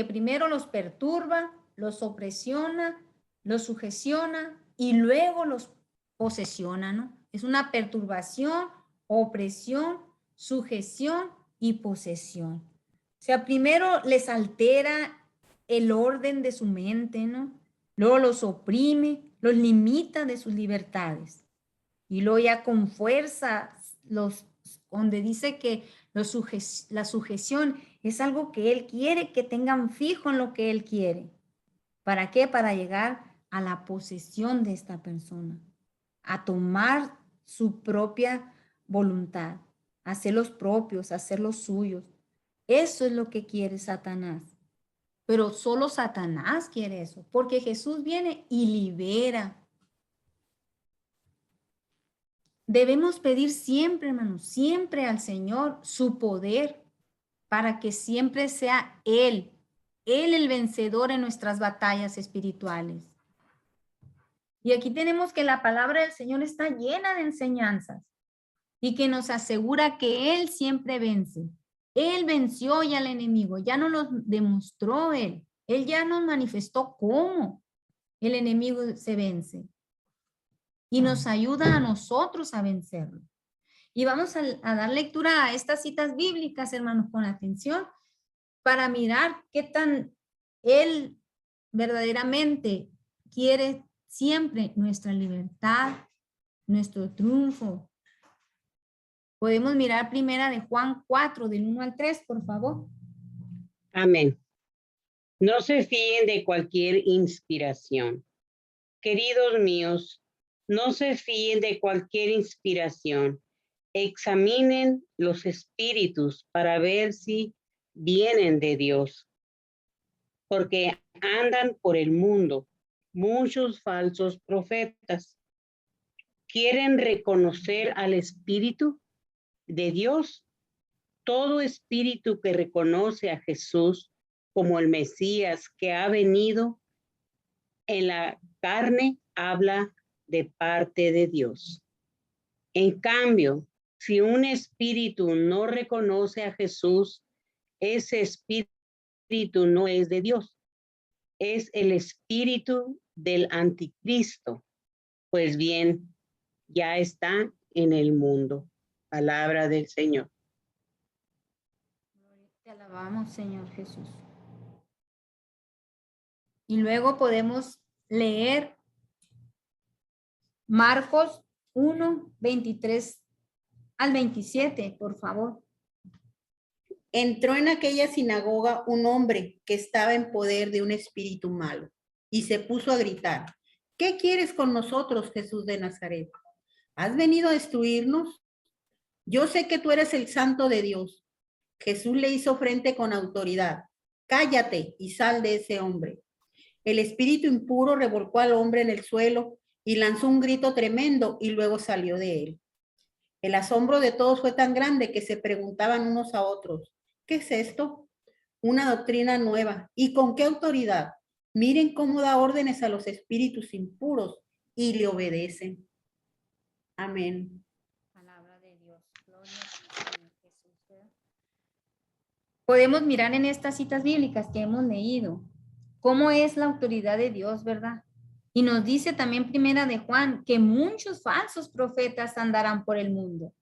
primero los perturba, los opresiona, los sugestiona y luego los posesiona, ¿no? Es una perturbación, opresión, sugestión y posesión. O sea, primero les altera el orden de su mente, ¿no? Luego los oprime, los limita de sus libertades. Y luego ya con fuerza, donde dice que la sujeción es algo que él quiere, que tengan fijo en lo que él quiere. ¿Para qué? Para llegar a la posesión de esta persona, a tomar su propia voluntad, hacer los propios, hacer los suyos. Eso es lo que quiere Satanás. Pero solo Satanás quiere eso, porque Jesús viene y libera. Debemos pedir siempre, hermanos, siempre al Señor su poder para que siempre sea Él el vencedor en nuestras batallas espirituales. Y aquí tenemos que la palabra del Señor está llena de enseñanzas y que nos asegura que Él siempre vence. Él venció ya al enemigo, ya nos lo demostró Él. Él ya nos manifestó cómo el enemigo se vence y nos ayuda a nosotros a vencerlo. Y vamos a dar lectura a estas citas bíblicas, hermanos, con atención, para mirar qué tan Él verdaderamente quiere siempre nuestra libertad, nuestro triunfo. Podemos mirar primera de Juan 4, del 1 al 3, por favor. Amén. No se fíen de cualquier inspiración. Queridos míos, no se fíen de cualquier inspiración. Examinen los espíritus para ver si vienen de Dios. Porque andan por el mundo muchos falsos profetas. ¿Quieren reconocer al Espíritu de Dios? Todo espíritu que reconoce a Jesús como el Mesías que ha venido en la carne habla de parte de Dios. En cambio, si un espíritu no reconoce a Jesús, ese espíritu no es de Dios. Es el espíritu del anticristo. Pues bien, ya está en el mundo. Palabra del Señor. Te alabamos, Señor Jesús. Y luego podemos leer Marcos 1, 23 al 27, por favor. Entró en aquella sinagoga un hombre que estaba en poder de un espíritu malo y se puso a gritar, ¿qué quieres con nosotros, Jesús de Nazaret? ¿Has venido a destruirnos? Yo sé que tú eres el Santo de Dios. Jesús le hizo frente con autoridad. Cállate y sal de ese hombre. El espíritu impuro revolcó al hombre en el suelo y lanzó un grito tremendo y luego salió de él. El asombro de todos fue tan grande que se preguntaban unos a otros, ¿qué es esto? Una doctrina nueva. ¿Y con qué autoridad? Miren cómo da órdenes a los espíritus impuros y le obedecen. Amén. Palabra de Dios. Gloria a ti, Señor Jesús. podemos mirar en estas citas bíblicas que hemos leído cómo es la autoridad de Dios, ¿verdad? Y nos dice también Primera de Juan que muchos falsos profetas andarán por el mundo,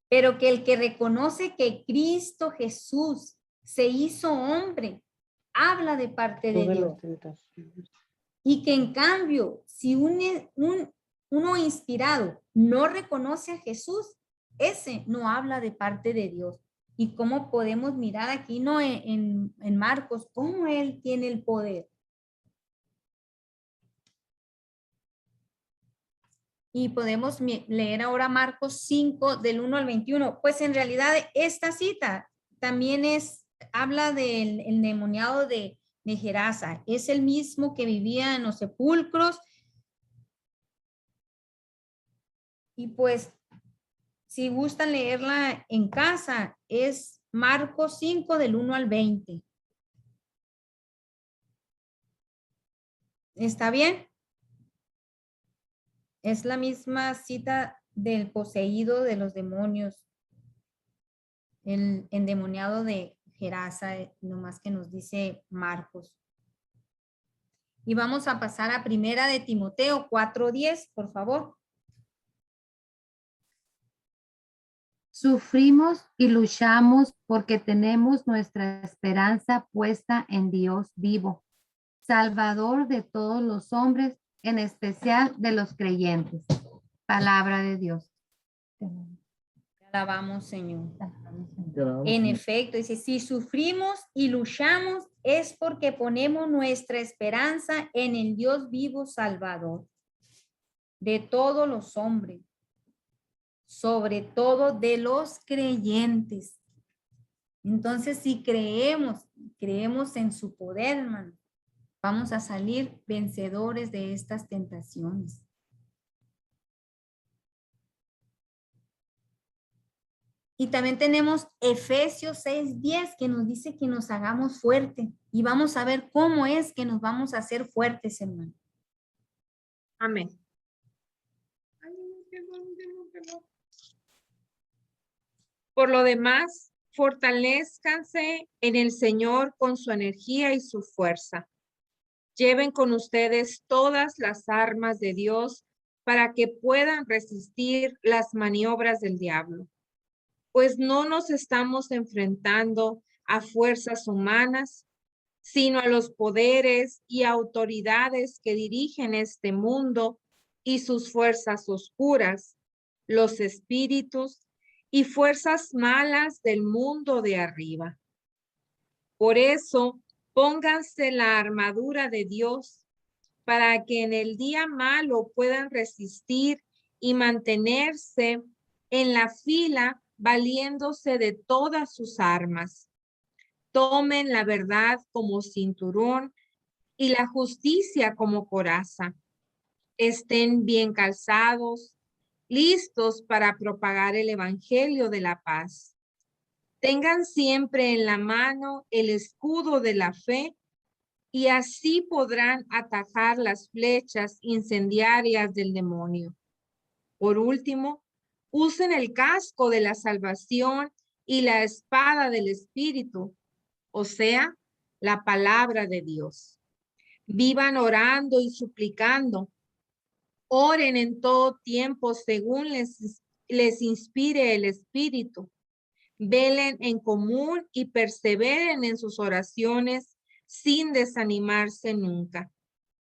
pero que el que reconoce que Cristo Jesús se hizo hombre, habla de parte de Dios. Y que en cambio, si uno inspirado no reconoce a Jesús, ese no habla de parte de Dios. Y cómo podemos mirar aquí, ¿no? En Marcos, cómo él tiene el poder. Y podemos leer ahora Marcos 5, del 1 al 21. Pues en realidad esta cita también habla del endemoniado de Gerasa. Es el mismo que vivía en los sepulcros. Y pues, si gustan leerla en casa, es Marcos 5, del 1 al 20. ¿Está bien? Es la misma cita del poseído de los demonios, el endemoniado de Gerasa, nomás que nos dice Marcos. Y vamos a pasar a Primera de Timoteo 4:10, por favor. Sufrimos y luchamos porque tenemos nuestra esperanza puesta en Dios vivo, Salvador de todos los hombres, en especial de los creyentes. Palabra de Dios. Te alabamos, Señor. En efecto, dice, si sufrimos y luchamos es porque ponemos nuestra esperanza en el Dios vivo Salvador de todos los hombres, sobre todo de los creyentes. Entonces, si creemos en su poder, hermano, vamos a salir vencedores de estas tentaciones. Y también tenemos Efesios 6:10 que nos dice que nos hagamos fuertes. Y vamos a ver cómo es que nos vamos a hacer fuertes, hermano. Amén. Por lo demás, fortalezcanse en el Señor con su energía y su fuerza. Lleven con ustedes todas las armas de Dios para que puedan resistir las maniobras del diablo. Pues no nos estamos enfrentando a fuerzas humanas, sino a los poderes y autoridades que dirigen este mundo y sus fuerzas oscuras, los espíritus y fuerzas malas del mundo de arriba. Por eso, pónganse la armadura de Dios para que en el día malo puedan resistir y mantenerse en la fila valiéndose de todas sus armas. Tomen la verdad como cinturón y la justicia como coraza. Estén bien calzados, listos para propagar el evangelio de la paz. Tengan siempre en la mano el escudo de la fe y así podrán atajar las flechas incendiarias del demonio. Por último, usen el casco de la salvación y la espada del Espíritu, o sea, la palabra de Dios. Vivan orando y suplicando. Oren en todo tiempo según les inspire el Espíritu. Velen en común y perseveren en sus oraciones sin desanimarse nunca,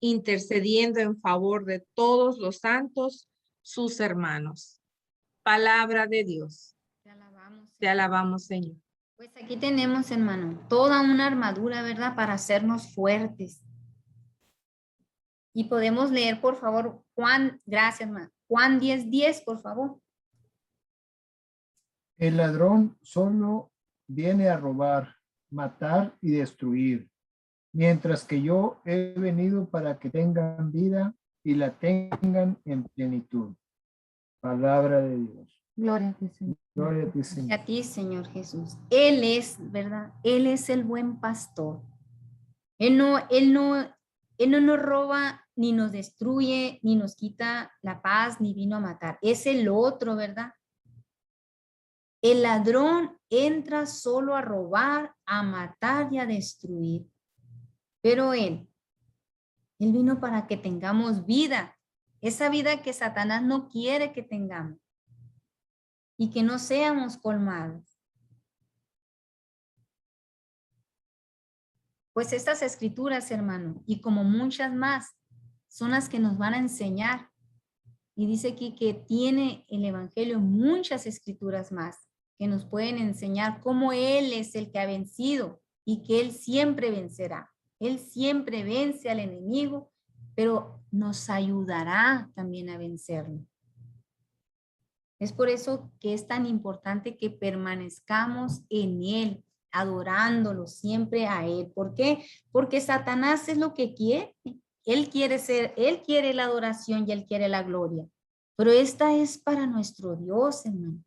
intercediendo en favor de todos los santos, sus hermanos. Palabra de Dios. Te alabamos, Señor. Pues aquí tenemos, hermano, toda una armadura, ¿verdad? Para hacernos fuertes. Y podemos leer, por favor, Juan, gracias, hermano. Juan 10:10, por favor. El ladrón solo viene a robar, matar y destruir, mientras que yo he venido para que tengan vida y la tengan en plenitud. Palabra de Dios. Gloria a ti, Señor. Gloria a ti, Señor. A ti, Señor Jesús. Él es, ¿verdad? Él es el buen pastor. Él no nos roba, ni nos destruye, ni nos quita la paz, ni vino a matar. Es el otro, ¿verdad? El ladrón entra solo a robar, a matar y a destruir. Pero Él vino para que tengamos vida. Esa vida que Satanás no quiere que tengamos. Y que no seamos colmados. Pues estas escrituras, hermano, y como muchas más, son las que nos van a enseñar. Y dice aquí que tiene el Evangelio muchas escrituras más que nos pueden enseñar cómo Él es el que ha vencido y que Él siempre vencerá. Él siempre vence al enemigo, pero nos ayudará también a vencerlo. Es por eso que es tan importante que permanezcamos en Él, adorándolo siempre a Él. ¿Por qué? Porque Satanás es lo que quiere. Él quiere la adoración y Él quiere la gloria. Pero esta es para nuestro Dios, hermano.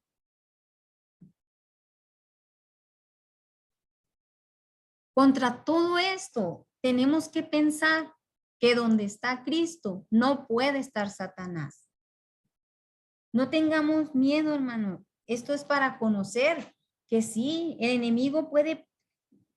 Contra todo esto, tenemos que pensar que donde está Cristo no puede estar Satanás. No tengamos miedo, hermano. Esto es para conocer que sí, el enemigo puede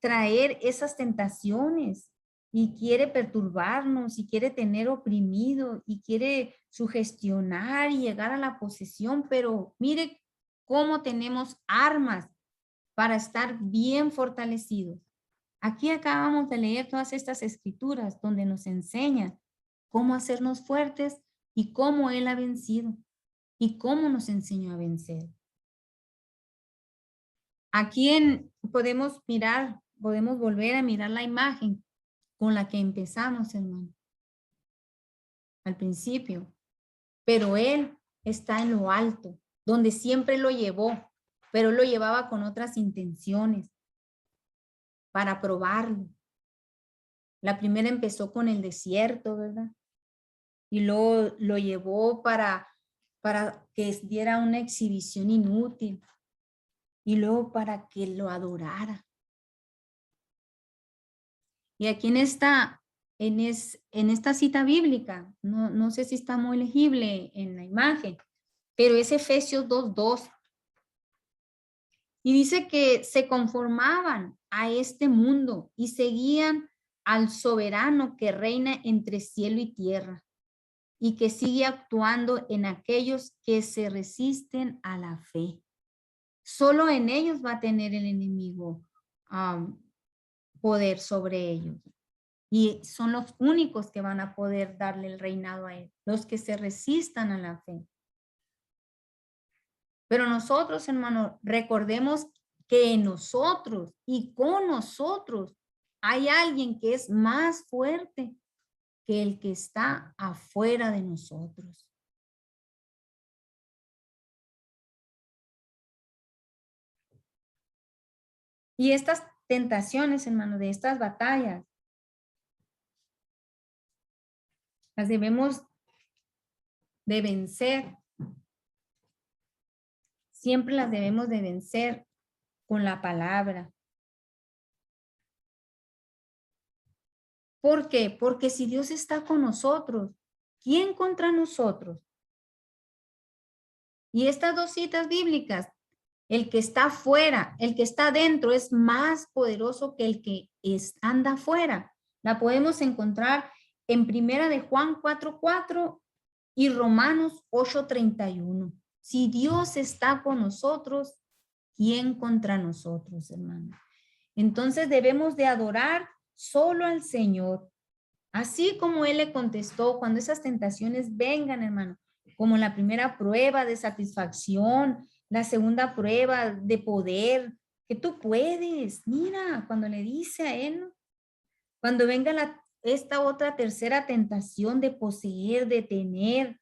traer esas tentaciones y quiere perturbarnos y quiere tener oprimido y quiere sugestionar y llegar a la posesión, pero mire cómo tenemos armas para estar bien fortalecidos. Aquí acabamos de leer todas estas escrituras donde nos enseñan cómo hacernos fuertes y cómo Él ha vencido y cómo nos enseñó a vencer. Aquí podemos volver a mirar la imagen con la que empezamos, hermano, al principio. Pero Él está en lo alto, donde siempre lo llevó, pero lo llevaba con otras intenciones para probarlo. La primera empezó con el desierto, ¿verdad? Y luego lo llevó para que diera una exhibición inútil. Y luego para que lo adorara. Y aquí en esta cita bíblica, no sé si está muy legible en la imagen, pero es Efesios 2:2. Y dice que se conformaban a este mundo y seguían al soberano que reina entre cielo y tierra y que sigue actuando en aquellos que se resisten a la fe. Solo en ellos va a tener el enemigo poder sobre ellos. Y son los únicos que van a poder darle el reinado a él, los que se resistan a la fe. Pero nosotros, hermanos, recordemos que en nosotros y con nosotros hay alguien que es más fuerte que el que está afuera de nosotros. Y estas tentaciones, hermano, de estas batallas, las debemos de vencer. Siempre las debemos de vencer con la palabra. ¿Por qué? Porque si Dios está con nosotros, ¿quién contra nosotros? Y estas dos citas bíblicas, el que está afuera, el que está dentro es más poderoso que el que anda afuera. La podemos encontrar en Primera de Juan 4:4 y Romanos 8:31. Si Dios está con nosotros, ¿quién contra nosotros, hermano? Entonces debemos de adorar solo al Señor. Así como Él le contestó cuando esas tentaciones vengan, hermano, como la primera prueba de satisfacción, la segunda prueba de poder, que tú puedes. Mira, cuando le dice a Él, cuando venga esta otra tercera tentación de poseer, de tener,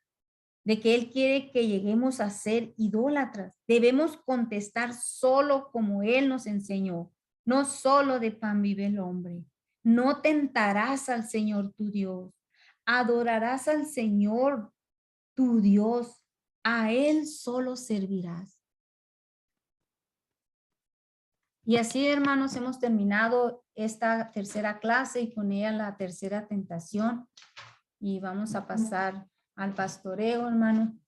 de que Él quiere que lleguemos a ser idólatras, debemos contestar solo como Él nos enseñó. No solo de pan vive el hombre. No tentarás al Señor tu Dios. Adorarás al Señor tu Dios. A Él solo servirás. Y así, hermanos, hemos terminado esta tercera clase y con ella la tercera tentación. Y vamos a pasar al pastoreo, hermano.